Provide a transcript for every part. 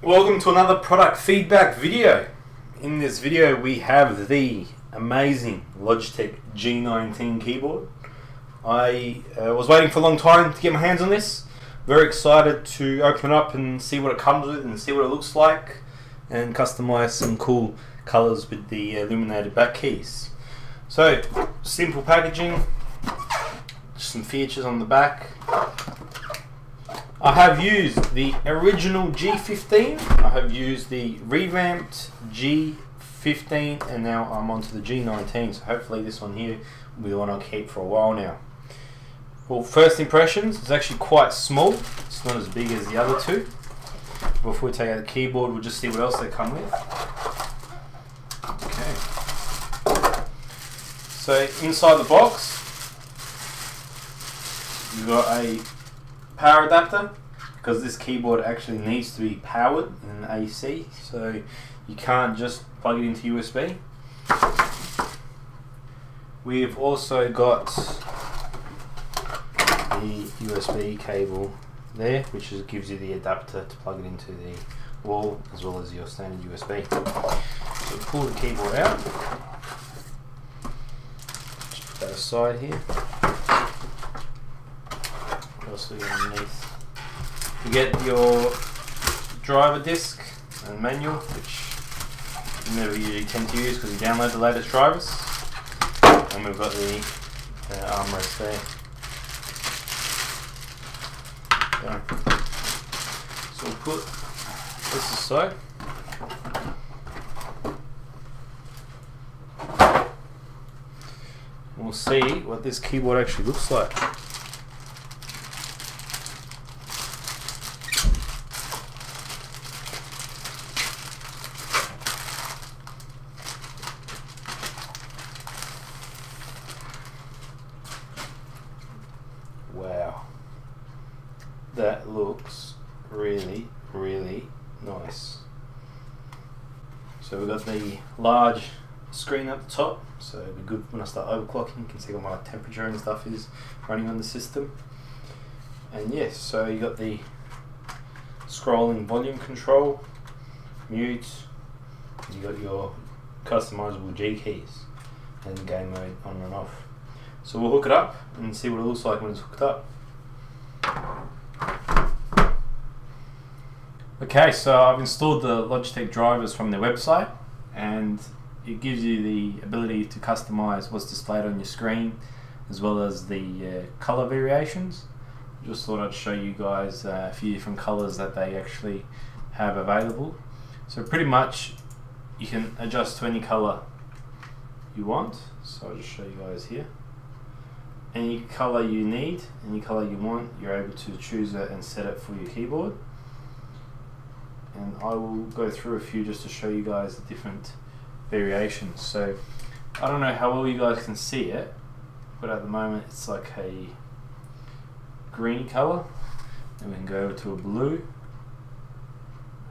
Welcome to another product feedback video. In this video we have the amazing Logitech G19 keyboard. I was waiting for a long time to get my hands on this. Very excited to open it up and see what it comes with and see what it looks like and customize some cool colors with the illuminated back keys. So, simple packaging, some features on the back. I have used the original G15, I have used the revamped G15, and now I'm onto the G19, so hopefully this one here will be the one I'll keep for a while now. Well, first impressions, it's actually quite small, it's not as big as the other two. Before we take out the keyboard, we'll just see what else they come with. Okay. So inside the box, you've got a power adapter, because this keyboard actually needs to be powered in AC, so you can't just plug it into USB. We've also got the USB cable there, which gives you the adapter to plug it into the wall as well as your standard USB. So pull the keyboard out, just put that aside here. Also underneath you get your driver disc and manual, which you never usually tend to use because you download the latest drivers, and we've got the armrest there. So we'll put this aside. We'll see what this keyboard actually looks like. Wow, that looks really nice. So we've got the large screen at the top, so it'll be good when I start overclocking. You can see what my temperature and stuff is running on the system. And yes, so you got the scrolling volume control, mute, you got your customizable G keys and game mode on and off. So we'll hook it up and see what it looks like when it's hooked up. Okay, so I've installed the Logitech drivers from their website, and it gives you the ability to customize what's displayed on your screen as well as the color variations. Just thought I'd show you guys a few different colors that they actually have available. So pretty much you can adjust to any color you want. So I'll just show you guys here. Any color you need, any color you want, you're able to choose it and set it for your keyboard. And I will go through a few just to show you guys the different variations. So I don't know how well you guys can see it, but at the moment it's like a green color, and we can go over to a blue,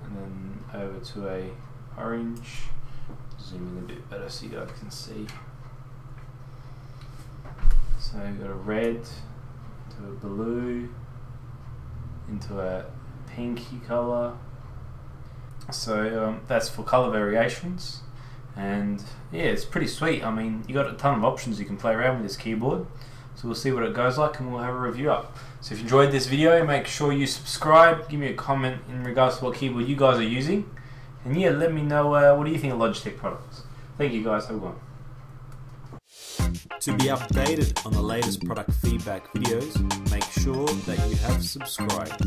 and then over to a orange. Zoom in a bit better so you guys can see. So you've got a red, to a blue, into a pinky colour. So that's for colour variations, and yeah, it's pretty sweet. I mean, you got a ton of options you can play around with this keyboard. So we'll see what it goes like and we'll have a review up. So if you enjoyed this video, make sure you subscribe, give me a comment in regards to what keyboard you guys are using, and yeah, let me know what do you think of Logitech products. Thank you guys, have a good one. To be updated on the latest product feedback videos, make sure that you have subscribed.